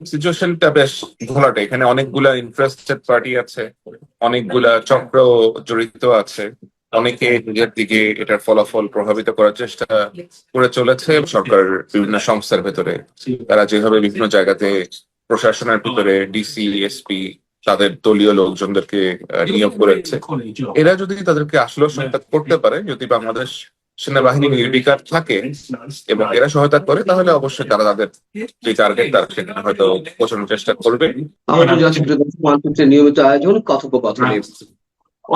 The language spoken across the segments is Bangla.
সিচুয়েশনটা বেশ ঘোলাটে। এখানে অনেকগুলা ইন্টারেস্টেড পার্টি আছে, অনেকগুলা চক্র জড়িত আছে। অনেকে নিজের দিকে এটার ফলাফল প্রভাবিত করার চেষ্টা করে চলেছে। সরকার বিভিন্ন সংস্থার ভেতরে তারা যেভাবে বিভিন্ন জায়গাতে প্রশাসনের ভিতরে ডিসি, এসপি তাদের দলীয় লোকজনদেরকে নিয়োগ করেছে। এরা যদি তাদেরকে আসলে সহায়তা করতে পারে, যদি বাংলাদেশ সেনাবাহিনী নির্বিকার থাকে এবং এরা সহায়তা করে, তাহলে অবশ্যই তারা তাদের যে টার্গেট তার সেখানে হয়তো পৌঁছানোর চেষ্টা করবে। আমাদের যাচ্ছে মানচিত্রের নিয়মিত আয়োজন কথোপকথনে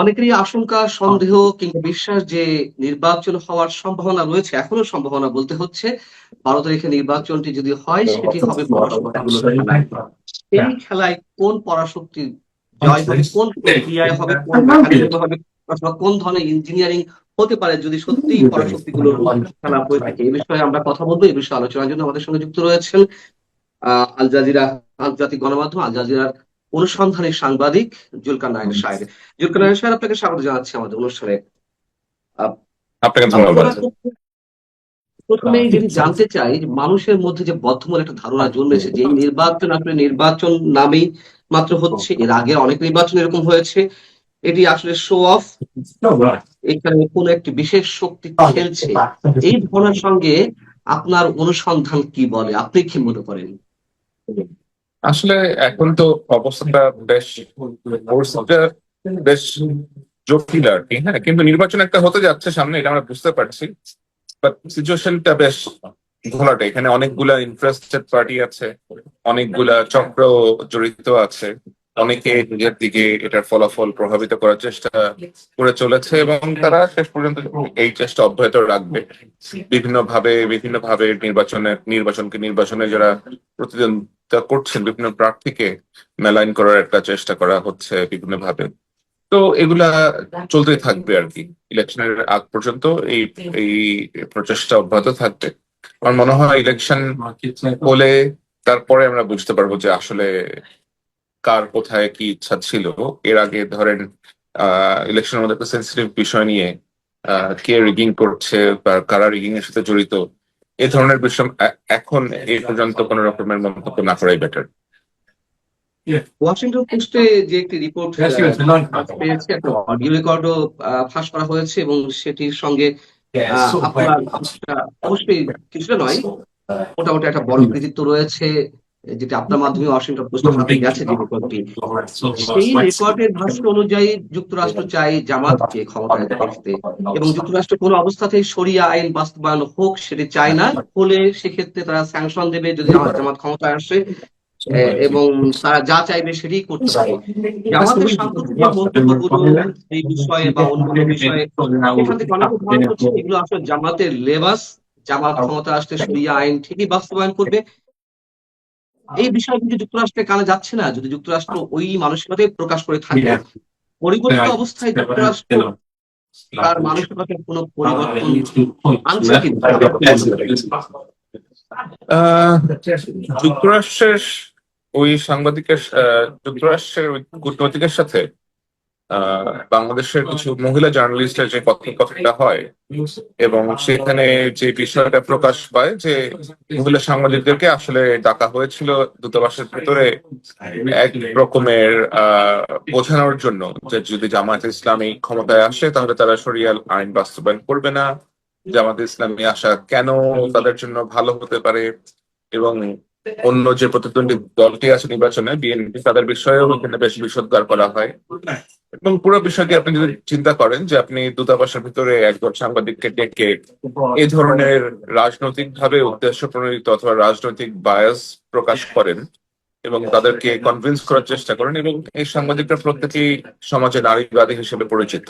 অনেকেরই আশঙ্কা, সন্দেহ কিংবা বিশ্বাস যে নির্বাচন হওয়ার সম্ভাবনা রয়েছে, এখনো সম্ভাবনা বলতে হচ্ছে। 12 তারিখে নির্বাচনটি যদি হয়, সেটি হবে পরাশক্তিগুলোর খেলায়। এই খেলায় কোন পরাশক্তি জয় হবে, কোন প্রক্রিয়ায় হবে, কোন মেকানিজমে হবে, অথবা কোন ধরনের ইঞ্জিনিয়ারিং হতে পারে যদি সত্যিই পরাশক্তিগুলোর খেলা হয়ে থাকে, এই বিষয়ে আমরা কথা বলবো। এই বিষয়ে আলোচনার জন্য আমাদের সঙ্গে যুক্ত রয়েছেন আল জাজিরা, আন্তর্জাতিক গণমাধ্যম আল জাজিরার অনুসন্ধানী সাংবাদিক জুলকার নাইন সাহেব। জুলকার নাইন সাহেব, আপনাকে স্বাগত জানাচ্ছি আমাদের অনুষ্ঠানে। আপনাকে ধন্যবাদ। প্রথমেই যদি জানতে চাই, মানুষের মধ্যে যে বদ্ধমূল একটা ধারণা জন্মেছে যে এই নির্বাচন আসলে নির্বাচন নামেই মাত্র হচ্ছে, এর আগে অনেক নির্বাচন এরকম হয়েছে, এটি আসলে শো অফ, এখানে কোন একটি বিশেষ শক্তি খেলছে, এই ধারণার সঙ্গে আপনার অনুসন্ধান কি বলে, আপনি কি মনে করেন? আসলে এখন তো অবস্থাটা বেশ পরিস্থিতিটা বেশ জটিল আর কি। হ্যাঁ, কিন্তু নির্বাচন একটা হতে যাচ্ছে সামনে, এটা আমরা বুঝতে পারছি। বাট সিচুয়েশনটা বেশ ঘোলাটে। এখানে অনেকগুলা ইন্টারেস্টেড পার্টি আছে, অনেকগুলা চক্র জড়িত আছে। অনেকে নিজের দিকে এটার ফলাফল প্রভাবিত করার চেষ্টা করে চলেছে এবং তারা শেষ পর্যন্ত এই চেষ্টা অব্যাহত রাখবে। বিভিন্ন ভাবে নির্বাচনে যারা প্রতিদ্বন্দ্বিতা করছেন, বিভিন্ন প্রার্থীকে মেলাইন করার একটা চেষ্টা করা হচ্ছে বিভিন্ন ভাবে। তো এগুলা চলতেই থাকবে আর কি। ইলেকশনের আগ পর্যন্ত এই এই প্রচেষ্টা অব্যাহত থাকবে। আমার মনে হয় ইলেকশন হলে তারপরে আমরা বুঝতে পারবো যে আসলে কার কোথায় কি ইচ্ছা ছিল। এর আগে ধরেন ইলেকশনের মধ্যে একটা সেন্সিটিভ বিষয় নিয়ে কে রিগিং করছে বা কারা রিগিং এর সাথে জড়িত, এ ধরনের বিষয় এখন এই পর্যন্ত কোন রকমের মন্তব্য না করাই বেটার। ওয়াশিংটন পোস্টে যে একটি রিপোর্ট পেয়েছে, একটা অডিও রেকর্ডও ফাঁস করা হয়েছে এবং সেটির সঙ্গে আপনার অবশ্যই কিছুটা নয়, মোটামুটি একটা বড় কৃতিত্ব রয়েছে, যেটা আপনার মাধ্যমে ওয়াশিংটন পোস্টের হাতে গেছে যে রেকর্ডটি। সেই রেকর্ডের ভাষ্য অনুযায়ী যুক্তরাষ্ট্র চায় জামাতকে ক্ষমতায় দেখতে এবং যুক্তরাষ্ট্র কোনো অবস্থাতেই শরিয়া আইন বাস্তবায়ন হোক সেটি চায় না। হলে সেক্ষেত্রে তারা স্যাংশন দেবে যদি জামাত ক্ষমতায় আসে, এবং তারা যা চাইবে সেটাই করতে পারে। জামাতের সাম্প্রতিক যে মন্তব্যগুলো এই বিষয়ে বা অন্য বিষয়ে, এখান থেকে অনেকে ধারণা করছে এগুলো আসলে জামাতের লেবাস, জামাত ক্ষমতা আসলে শরিয়া আইন ঠিকই বাস্তবায়ন করবে। এই বিষয় কিন্তু যুক্তরাষ্ট্রের কানে যাচ্ছে না যদি যুক্তরাষ্ট্র ওই মানসিকতাই প্রকাশ করে থাকে। পরিবর্তিত অবস্থায় যুক্তরাষ্ট্র তার মানসিকতার কোনো পরিবর্তন আনছে কি? যুক্তরাষ্ট্রের যুক্তরাষ্ট্রের ওই কূটনৈতিকের সাথে বাংলাদেশের কিছু মহিলা জার্নালিস্টের যে কথোপকথনটা হয় এবং সেখানে যে বিষয়টা প্রকাশ পায় যে মহিলা সাংবাদিকদেরকে আসলে ডাকা হয়েছিল দূতাবাসের ভেতরে এক রকমের বোঝানোর জন্য যে যদি জামায়াতে ইসলামী ক্ষমতায় আসে তাহলে তারা শরিয়াল আইন বাস্তবায়ন করবে না, জামায়াতে ইসলামী আসা কেন তাদের জন্য ভালো হতে পারে, এবং অন্য যে প্রতিদ্বন্দ্বী দলটি আছে নির্বাচনে বিএনপি, তাদের বিষয়েও এখানে বেশ বিশদগার করা হয়। এবং পুরো বিষয়টি আপনি যদি চিন্তা করেন যে আপনি দূতাবাসের ভিতরে একজন সাংবাদিককে ডেকে এই ধরনের রাজনৈতিক ভাবে উদ্দেশ্য প্রণোদিত অথবা রাজনৈতিক বায়াস প্রকাশ করেন এবং তাদেরকে কনভিন্স করার চেষ্টা করেন, এবং এই সাংবাদিকরা প্রত্যেকেই সমাজে নারীবাদী হিসেবে পরিচিত,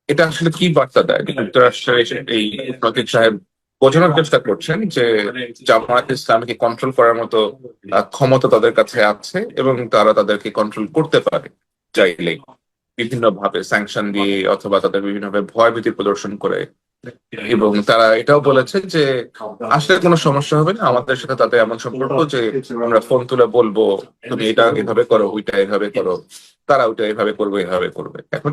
এটা আসলে কি বার্তা দেয়? যুক্তরাষ্ট্রের এই প্রতীক সাহেব বোঝানোর চেষ্টা করছেন যে জামায়াত ইসলামকে কন্ট্রোল করার মতো ক্ষমতা তাদের কাছে আছে এবং তারা তাদেরকে কন্ট্রোল করতে পারে চাইলেই, বিভিন্ন ভাবে স্যাংশন দিয়ে অথবা তাদের বিভিন্ন ভাবে ভয়ভীতি প্রদর্শন করে। এবং তারা এটাও বলেছে যে আসলে কোনো সমস্যা হবে না আমাদের সাথে, তাদের এমন সম্পর্ক যে আমরা ফোন তুলে বলবো তুমি এটা এভাবে করো, ওইটা এভাবে করো, তারা ওইটা এভাবে করবে এভাবে করবে। এখন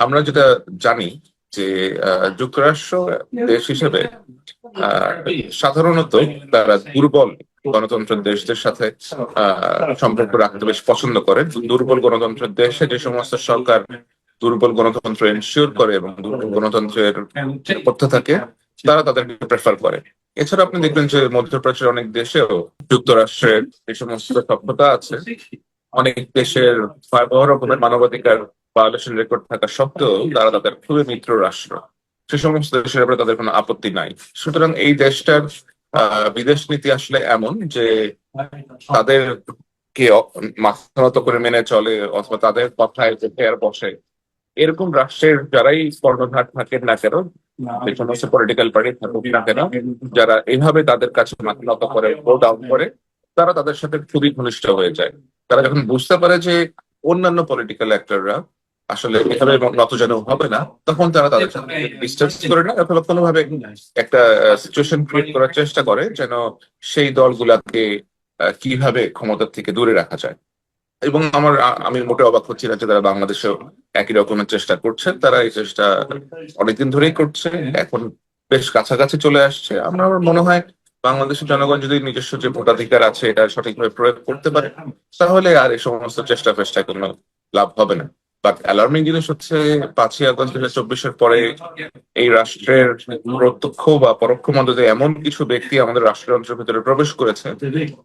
আমরা যেটা জানি যে যুক্তরাষ্ট্র দেশ হিসেবে সাধারণত তারা দুর্বল গণতন্ত্রের দেশদের সাথে সম্পর্ক রাখতে বেশ পছন্দ করে। দুর্বল গণতন্ত্রের দেশে যে সমস্ত সরকার দুর্বল গণতন্ত্র এনশিওর করে এবং দুর্বল গণতন্ত্রের নেপথ্যে থাকে, তারা তাদেরকে প্রেফার করে। এছাড়া আপনি দেখবেন যে মধ্যপ্রাচ্যের অনেক দেশেও যুক্তরাষ্ট্রের যে সমস্ত সভ্যতা আছে, অনেক দেশের ভয়াবহ রকমের মানবাধিকার ভায়োলেশন রেকর্ড থাকা সত্ত্বেও তারা তাদের খুবই মিত্র রাষ্ট্র। সে সমস্ত দেশের ব্যাপারে তাদের কোনো আপত্তি নাই। সুতরাং এই দেশটার বিদেশ নীতি আসলে এমন যে তাদেরকে মাথা নত করে মেনে চলে, অথবা তাদের কথায় আর বসে। এরকম রাষ্ট্রের যারাই কর্ণধার থাকেন না কেন, যে সমস্ত পলিটিক্যাল পার্টি থাকুক না কেন, যারা এইভাবে তাদের কাছে মাথা নত করে, ভোট ডাউন করে, তারা তাদের সাথে খুবই ঘনিষ্ঠ হয়ে যায়। তারা যখন বুঝতে পারে যে অন্যান্য পলিটিক্যাল অ্যাক্টররা আসলে এভাবে নতজানু হবে না, তখন তারা তাদের সাথে ডিস্টেন্স করে না, অথবা কোনোভাবে একটা সিচুয়েশন ক্রিয়েট করার চেষ্টা করে যেন সেই দলগুলাকে কিভাবে ক্ষমতা থেকে দূরে রাখা যায়। এবং আমি মোটে অবাক হচ্ছি না যে তারা বাংলাদেশেও একই রকমের চেষ্টা করছে। তারা এই চেষ্টা অনেকদিন ধরেই করছে, এখন বেশ কাছাকাছি চলে আসছে। আমার মনে হয় বাংলাদেশের জনগণ যদি নিজস্ব যে ভোটাধিকার আছে এটা সঠিকভাবে প্রয়োগ করতে পারে, তাহলে আর এই সমস্ত চেষ্টা ফেষ্টায় কোনো লাভ হবে না। বাট অ্যালার্মিং জিনিস হচ্ছে 5ই আগস্ট 2024-এর পরে এই রাষ্ট্রের প্রত্যক্ষ বা পরোক্ষ মদদে এমন কিছু ব্যক্তি আমাদের রাষ্ট্রযন্ত্রের ভিতরে প্রবেশ করেছে,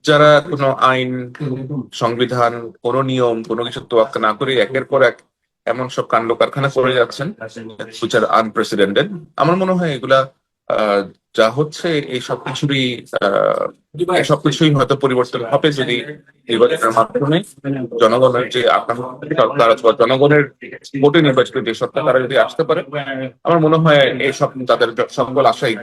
যারা কোনো আইন, সংবিধান, কোনো নিয়ম, কোনো কিছু তোয়াক্কা না করে একের পর এক এমন সব কাণ্ড কারখানা করে যাচ্ছেন which are unprecedented। আমার মনে হয় এগুলা আহ, যা হচ্ছে এই সবকিছুরই সবকিছুই হয়তো পরিবর্তন হবে যদি নির্বাচনের মাধ্যমে জনগণের যে আকাঙ্ক্ষা সরকার অথবা জনগণের ভোটে নির্বাচিত যে সরকার তারা যদি আসতে পারে। আমার মনে হয় এই সব তাদের সকল আশাই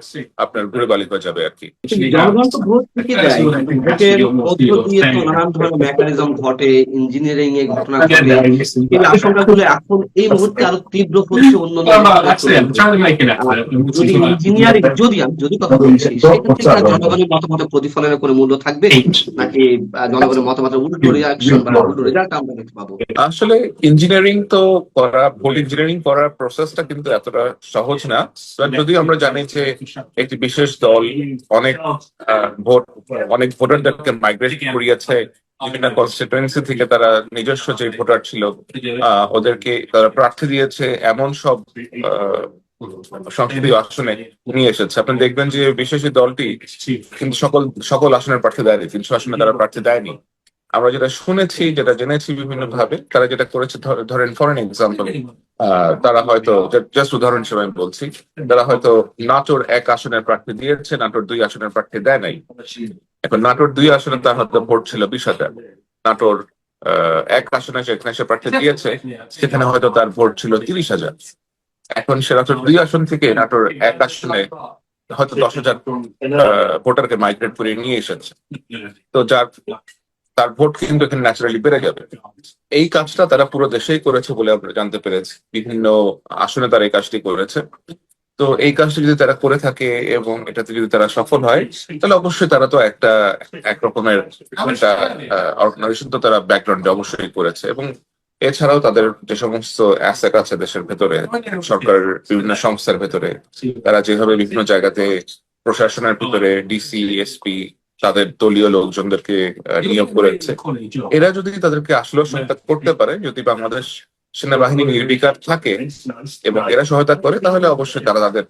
আপনার ঘুরে বালিত হয়ে যাবে আর কি। জনগণ তো ভোট ঠিকই দেয়, ভোটের মধ্য দিয়ে তো নানান ধরনের মেকানিজম ঘটে, ইঞ্জিনিয়ারিং এ ঘটনা ঘটে। এই আশঙ্কাগুলো এখন এই মুহূর্তে আরো তীব্র হচ্ছে অন্য যদি ইঞ্জিনিয়ারিং, আমি যদি কথা বলছি, সেক্ষেত্রে কি আর জনগণের মতামতের প্রতিফলনের কোনো মূল্য থাকবে, নাকি জনগণের মতামতের উল্টো রিয়াকশন বা উল্টো রেজাল্ট আমরা দেখতে পাবো? আসলে ইঞ্জিনিয়ারিং তো করা, ভোট ইঞ্জিনিয়ারিং করার প্রসেসটা কিন্তু এতটা সহজ না। যদিও আমরা জানি যে একটি বিশেষ দল অনেক অনেক ভোটারদেরকে মাইগ্রেট করিয়েছে বিভিন্ন কনস্টিটুয়েন্সি থেকে। তারা নিজস্ব যে ভোটার ছিল ওদেরকে তারা প্রার্থী দিয়েছে, এমন সব সংসদীয় আসনে নিয়ে এসেছে। আপনি দেখবেন যে বিশেষ এই দলটি কিন্তু সকল আসনের প্রার্থী দেয়নি, 300 আসনে তারা প্রার্থী দেয়নি। আমরা যেটা শুনেছি, যেটা জেনেছি বিভিন্ন ভাবে, তারা যেটা করেছে, ধরেন ফর এক্সাম্পল, তারা হয়তো, জাস্ট উদাহরণ হিসেবে আমি বলছি, তারা হয়তো নাটোর 1 আসনের প্রার্থী দিয়েছে, নাটোর 2 আসনের প্রার্থী দেয় নাই। এখন নাটোর 2 আসনে তার হয়তো ভোট ছিল 20,000, নাটোর 1 আসনে যেখানে সে প্রার্থী দিয়েছে সেখানে হয়তো তার ভোট ছিল 30,000। এখন সে নাটোর 2 আসন থেকে নাটোর 1 আসনে হয়তো 10,000 ভোটারকে মাইগ্রেট করে নিয়ে এসেছে। তো তার ভোট কিন্তু এখানে ন্যাচারালি বেড়ে যাবে। এই কাজটা তারা পুরো দেশেই করেছে বলে আমরা জানতে পেরেছি, বিভিন্ন আসনে তারা এই কাজটি করেছে। তো এই কাজটি যদি তারা করে থাকে এবং এটাতে যদি তারা সফল হয়, তাহলে অবশ্যই তারা তো এক রকমের একটা অর্গানাইজেশন তো তারা ব্যাকগ্রাউন্ডে অবশ্যই করেছে। এবং এছাড়াও তাদের যে সমস্ত অ্যাসেট আছে দেশের ভেতরে, সরকারের বিভিন্ন সংস্থার ভেতরে, তারা যেভাবে বিভিন্ন জায়গাতে প্রশাসনের ভিতরে ডিসি, এসপি, তাদের দলীয় লোকজনদেরকে নিয়োগ করেছে, এরা যদি তাদেরকে আসলে সহায়তা করতে পারে, যদি বাংলাদেশ সেনাবাহিনী নির্বিকার থাকে এবং এরা সহায়তা করে, তাহলে অবশ্যই তারা তাদের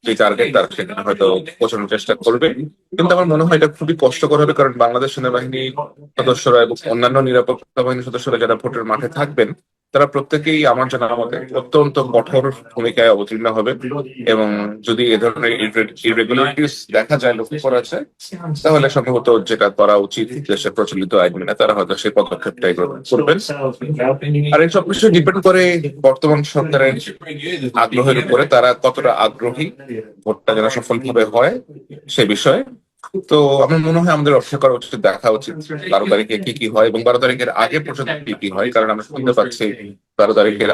যে টার্গেট তারা সেখানে হয়তো পৌঁছানোর চেষ্টা করবে। কিন্তু আমার মনে হয় এটা খুবই কষ্টকর হবে, কারণ বাংলাদেশ সেনাবাহিনী সদস্যরা এবং অন্যান্য নিরাপত্তা বাহিনীর সদস্যরা যারা ভোটের মাঠে থাকবেন, তারা প্রত্যেকেই আমার জানা মতে অত্যন্ত কঠোর ভূমিকায় অবতীর্ণ হবে। এবং যদি এ ধরনের ইরেগুলারিটিস দেখা যায়, লক্ষ্য করা যায়, তাহলে সম্ভবত যেটা করা উচিত দেশের প্রচলিত আইন মেনে তারা হয়তো সেই পদক্ষেপটাই গ্রহণ করবেন। আর এই সবকিছু ডিপেন্ড করে বর্তমান সরকারের আগ্রহের উপরে, তারা কতটা আগ্রহী ভোটটা যেন সফলভাবে হয় সে বিষয়ে। তো আমার মনে হয় আমাদের অপেক্ষা করা উচিত, দেখা উচিত 12 তারিখে কি কি হয় এবং 12 তারিখের আগে পর্যন্ত কি কি হয়। কারণ আমরা শুনতে পাচ্ছি 12 তারিখের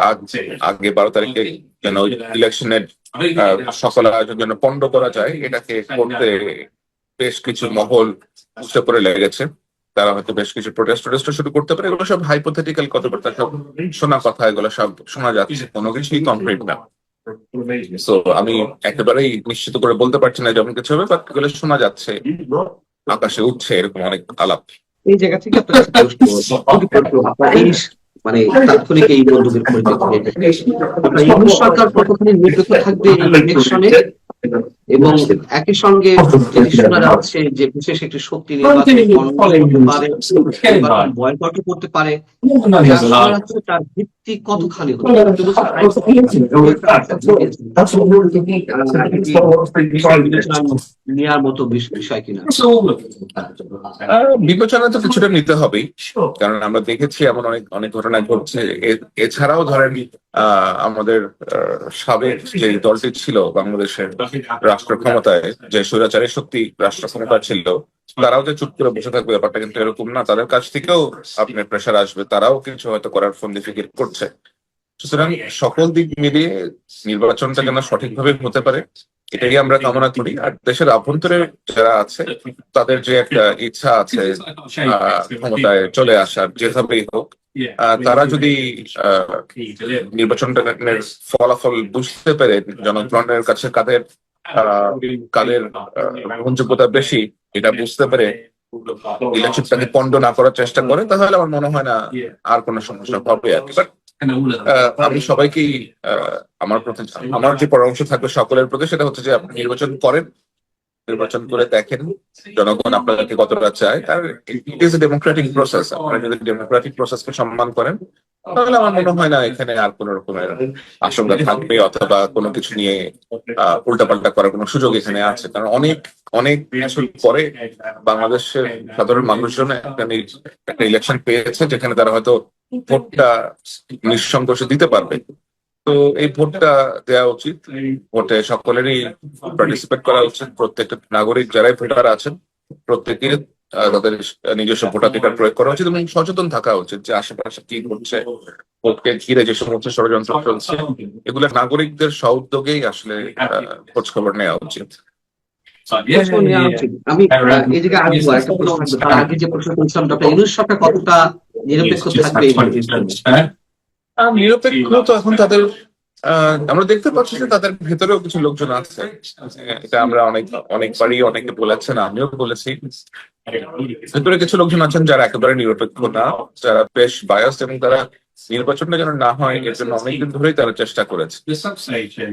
আগে 12 তারিখে যেন ইলেকশনের সকল আয়োজন যেন পণ্ড করা যায়, এটাকে করতে বেশ কিছু মহল উঠে পড়ে লেগেছে। তারা হয়তো বেশ কিছু প্রোটেস্ট শুরু করতে পারে। এগুলো সব হাইপোথেটিক্যাল কথাবার্তা, সব শোনা কথা, এগুলো সব শোনা যাচ্ছে, কোনো কিছুই কনক্রিট না। সো আমি একেবারেই নিশ্চিত করে বলতে পারছি না যেমন কিছু হবে, বাট এগুলো শোনা যাচ্ছে। আকাশে উঠছে এরকম অনেক আলাপ। এই জায়গা থেকে আপনার কাছে প্রশ্ন, আপনার এই মানে তাৎক্ষণিক এই মন্তব্যের পরিপ্রেক্ষিতে আপনার ইউনূস সরকার কতখানি নিরপেক্ষ থাকবে এই ইলেকশনে, এবং একই সঙ্গে যেটি শোনা যাচ্ছে যে বিশেষ একটি শক্তি নির্বাচন বন্ধ করতে পারে, নির্বাচন বয়কট করতে পারে, যা শোনা যাচ্ছে তার ভিত্তি কতখানি হতে পারে? কেউ বলছে বিবেচনা নেওয়ার মতো বিষয় কিনা? বিবেচনা তো কিছুটা নিতে হবেই, কারণ আমরা দেখেছি এমন অনেক অনেক ঘটনা ঘটছে। এছাড়াও ধরেন আমাদের সাবেক যে দলটি ছিল বাংলাদেশের রাষ্ট্র ক্ষমতায়, যে স্বৈরাচারী শক্তি রাষ্ট্র ক্ষমতা ছিল, তারাও যে চুপ করে বসে থাকবে ব্যাপারটা কিন্তু এরকম না। তাদের কাছ থেকেও আপনার প্রেশার আসবে, তারাও কিছু হয়তো করার ফন্দি ফিকির করছে। সুতরাং সকল দিক মিলিয়ে নির্বাচনটা যেন সঠিকভাবে হতে পারে এটাই আমরা কামনা করি। আর দেশের অভ্যন্তরে যারা আছে তাদের যে একটা ইচ্ছা আছে ক্ষমতায় চলে আসার, যেভাবেই হোক, তারা যদি নির্বাচনের ফলাফল বুঝতে পেরে জনগণের কাছে কাদের কাদের গ্রহণযোগ্যতা বেশি এটা বুঝতে পেরে ইলেকশনটাকে পণ্ড না করার চেষ্টা করে, তাহলে আমার মনে হয় না আর কোনো সমস্যা হবে আর কি। আমি সবাইকেই আমার প্রতি আমার যে পরামর্শ থাকবে সকলের প্রতি সেটা হচ্ছে যে আপনি নির্বাচন করেন, নির্বাচন করে দেখেন জনগণ আপনাদেরকে কতটা চায়। আর it is a democratic process. আপনারা যদি ডেমোক্রেটিক প্রসেসকে সম্মান করেন তাহলে আমার মনে হয় না এখানে আর কোন রকমের আশঙ্কা থাকবে অথবা কোনো কিছু নিয়ে উল্টাপাল্টা করার কোনো সুযোগ এখানে আছে। কারণ অনেক অনেক বছর পরে বাংলাদেশের সাধারণ মানুষজন একটা ইলেকশন পেয়েছে যেখানে তারা হয়তো ভোটটা নিঃসংকোচে দিতে পারবে। তো এই ভোটটা দেওয়া উচিত, ভোটে সকলেরই পার্টিসিপেট করা উচিত। প্রত্যেকটা নাগরিক যারাই ভোটার আছেন প্রত্যেকে তাদের নিজস্ব ভোটাধিকার প্রয়োগ করা উচিত এবং সচেতন থাকা উচিত যে আশেপাশে কি ঘটছে, ভোটকে ঘিরে যে সমস্ত ষড়যন্ত্র চলছে এগুলো নাগরিকদের স্বউদ্যোগেই আসলে খোঁজ খবর নেওয়া উচিত। আমি এই জায়গায় আসবো, একটা প্রশ্ন থাকবে। তার আগে যে প্রশ্ন করেছিলাম, ডক্টর ইউনূস সরকার কতটা নিরপেক্ষ থাকবে এই নির্বাচনে? নিরপেক্ষ তো এখন তাদের আমরা দেখতে পাচ্ছি যে তাদের ভেতরেও কিছু লোকজন আছে। এটা আমরা অনেকবারই অনেকে বলেছেন, আমিও বলেছি। ভেতরে কিছু লোকজন আছেন যারা একেবারে নিরপেক্ষ না, যারা বেশ বায়াস, এবং তারা নির্বাচনটা যেন না হয় এর জন্য অনেকদিন ধরেই তারা চেষ্টা করেছে।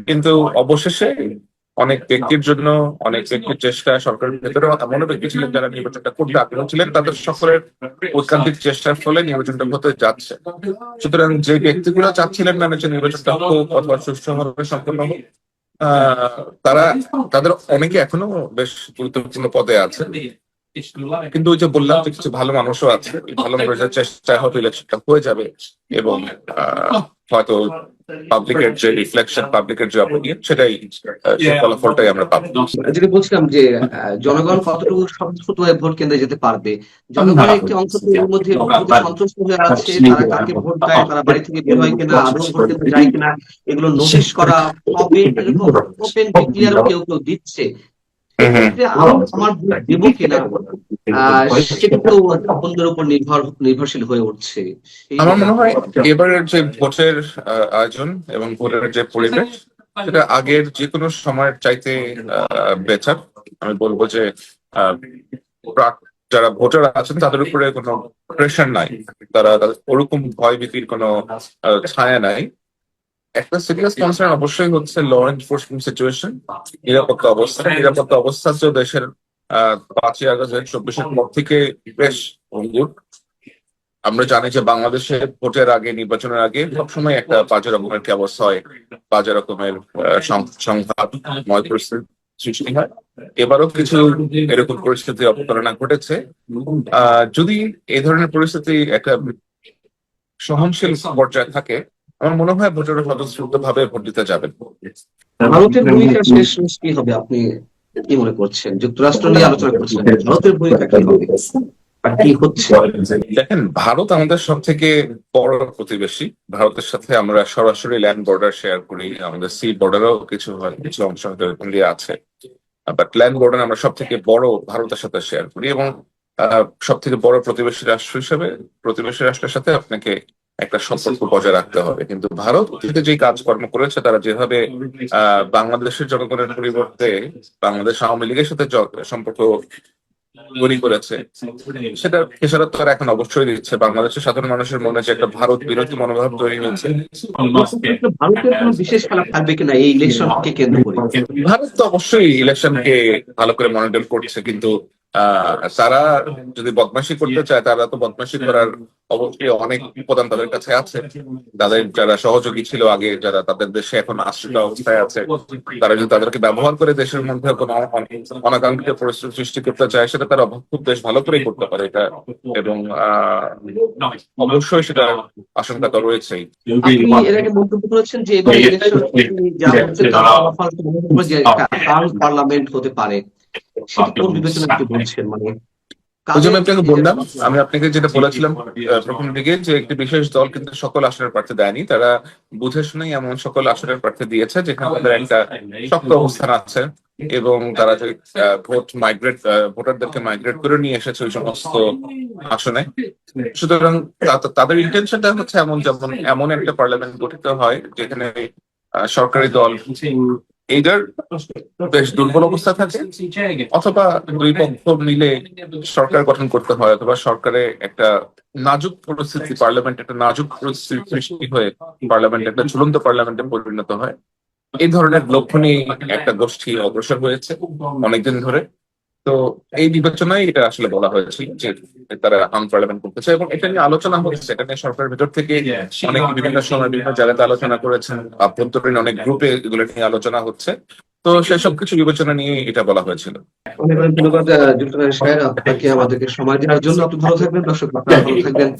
কিন্তু অবশেষে অনেক ব্যক্তির জন্য, অনেক ব্যক্তির চেষ্টা, সরকারের ভেতরে এমনও ব্যক্তি ছিলেন যারা নির্বাচনটা করতে আগ্রহ ছিলেন, তাদের সকলের ঐকান্তিক চেষ্টার ফলে নির্বাচনটা হতে যাচ্ছে। সুতরাং যে ব্যক্তিগুলো চাচ্ছিলেন না যে নির্বাচনটা হোক অথবা সুষ্ঠুভাবে সম্পন্ন হোক, তারা তাদের অনেকে এখনো বেশ গুরুত্বপূর্ণ পদে আছে। কিন্তু ওই যে বললাম যে কিছু ভালো মানুষও আছে, ভালো মানুষের চেষ্টায় হয়তো ইলেকশনটা হয়ে যাবে এবং হয়তো পাবলিকের যে রিফ্লেকশন, পাবলিকের যে অপিনিয়ন, সেটাই সেই ফলাফলটাই আমরা পাবো। যেটা বলছিলাম যে জনগণ কতটুকু স্বতঃস্ফূর্ত হয়ে ভোট কেন্দ্রে যেতে পারবে। জনগণের একটি অংশ এর মধ্যে সন্ত্রস্ত হয়ে আছে, তারা কাকে ভোট দেয়, তারা বাড়ি থেকে বের হয় কিনা, আদৌ ভোট কেন্দ্রে যায় কিনা, এগুলো নোটিশ করা হবে। এরকম ওপেন ডিক্লিয়ারও কেউ কেউ দিচ্ছে। সেক্ষেত্রে আমার ভোট দেবো কিনা সেটা তো অন্যের উপর নির্ভরশীল হয়ে উঠছে। আমার মনে হয় এবারের যে ভোটের আয়োজন এবং ভোটের যে পরিবেশ সেটা আগের যে কোনো সময়ের চাইতে বেটার। আমি বলবো যে যারা ভোটার আছেন তাদের উপরে কোনো প্রেশার নাই, তারা ওরকম ভয় ভীতির কোনো ছায়া নাই। একটা সিরিয়াস কনসার্ন অবশ্যই হচ্ছে ল এনফোর্সমেন্ট সিচুয়েশন, নিরাপত্তা অবস্থা যে দেশের 5ই আগস্ট 2024 পর থেকে বেশ ভঙ্গুর। আমরা জানি যে বাংলাদেশে ভোটের আগে, নির্বাচনের আগে সবসময় একটা বাজে রকমের কি অবস্থা হয়, বাজে রকমের সংঘাতময় পরিস্থিতি সৃষ্টি হয়। এবারও কিছু এরকম পরিস্থিতি অবতারণা ঘটেছে। যদি এই ধরনের পরিস্থিতি একটা সহনশীল পর্যায়ে থাকে, আমার মনে হয় ভোটাররা স্বতঃস্ফূর্ত ভাবে ভোট দিতে যাবেন। ভারতের ভূমিকা শেষ কি হবে আপনি কি মনে করছেন? যুক্তরাষ্ট্র নিয়ে আলোচনা করছেন, ভারতের ভূমিকা কি হবে আর কি হচ্ছে? দেখেন, ভারত আমাদের সব থেকে বড় প্রতিবেশী। ভারতের সাথে আমরা সরাসরি ল্যান্ড বর্ডার শেয়ার করি, আমাদের সি বর্ডারও কিছু অংশ দিয়ে আছে, বাট ল্যান্ড বর্ডার আমরা সব থেকে বড় ভারতের সাথে শেয়ার করি। এবং সব থেকে বড় প্রতিবেশী রাষ্ট্র হিসেবে প্রতিবেশী রাষ্ট্রের সাথে আপনাকে একটা সম্পর্ক বজায় রাখতে হবে। কিন্তু ভারত অতীতে যে কাজকর্ম করেছে, তারা যেভাবে বাংলাদেশের জনগণের পরিবর্তে বাংলাদেশ আওয়ামী লীগের সাথে সম্পর্ক তৈরি করেছে, সেটা খেসারত তারা এখন অবশ্যই দিচ্ছে। বাংলাদেশের সাধারণ মানুষের মনে যে একটা ভারত বিরোধী মনোভাব তৈরি হয়েছে, ভারতের কোনো বিশেষ খেলা থাকবে কিনা এই ইলেকশনকে কেন্দ্র করে? ভারত তো অবশ্যই ইলেকশনকে ভালো করে মনিটর করছে, কিন্তু তারা যদি বদমাশি করতে চায়, তারা তো বদমাশি করার অবশ্যই অনেক উপাদান তাদের কাছে আছে। তাদের যারা সহযোগী ছিল আগে, যারা তাদের দেশে এখন আশ্রিত অবস্থায় আছে, তারা যদি তাদেরকে ব্যবহার করে দেশের মধ্যে কোনো অনাকাঙ্ক্ষিত পরিস্থিতি সৃষ্টি করতে চায়, সেটা তারা খুব বেশ ভালো করেই করতে পারে এটা। এবং অবশ্যই সেটা আশঙ্কা তো রয়েছেই। আপনি এর আগে মন্তব্য করেছেন যে এবার ইলেকশন যা হচ্ছে তার ফলাফল যে একটা টার্ম পার্লামেন্ট হতে পারে, সেটা কোন বিবেচনা একটু বলছেন, মানে ওই জন্য কাদের আপনাকে বললাম, আমি আপনাকে যেটা বলেছিলাম প্রথম দিকে, যে একটি বিশেষ দল কিন্তু সকল আসনের প্রার্থী দেয়নি। তারা বুঝে শুনেই এমন সকল আসনের প্রার্থী দিয়েছে যেখানে তাদের একটা শক্ত অবস্থান আছে, এবং তারা যে ভোটারদেরকে মাইগ্রেট করে নিয়ে এসেছে ওই সমস্ত আসনে। সুতরাং তাদের ইন্টেনশনটা হচ্ছে এমন একটা পার্লামেন্ট গঠিত হয় যেখানে সরকারি দল এইটার বেশ দুর্বল অবস্থা থাকে, অথবা দুই পক্ষ মিলে সরকার গঠন করতে হয়, অথবা সরকারে একটা একটা নাজুক পরিস্থিতি সৃষ্টি হয়ে পার্লামেন্ট একটা ঝুলন্ত পার্লামেন্টে পরিণত হয়। এই ধরনের লক্ষ্য নিয়ে একটা গোষ্ঠী অগ্রসর হয়েছে অনেকদিন ধরে। তো এই বিবেচনায় এটা আসলে বলা হয়েছিল যে তারা পার্লামেন্ট করতে চায়, এবং এটা নিয়ে আলোচনা হচ্ছে। এটা নিয়ে সরকারের ভেতর থেকে অনেক বিভিন্ন সময় বিভিন্ন জায়গাতে আলোচনা করেছেন, আভ্যন্তরীণ অনেক গ্রুপে এগুলো নিয়ে আলোচনা হচ্ছে। তো সেসব কিছু বিবেচনা নিয়ে এটা বলা হয়েছিল। অনেক অনেক ধন্যবাদ জুলফিকার সাহেব, আপনাকে আমাদেরকে সময় দেওয়ার জন্য। আপনি ভালো থাকবেন, দর্শক আপনারা ভালো থাকবেন।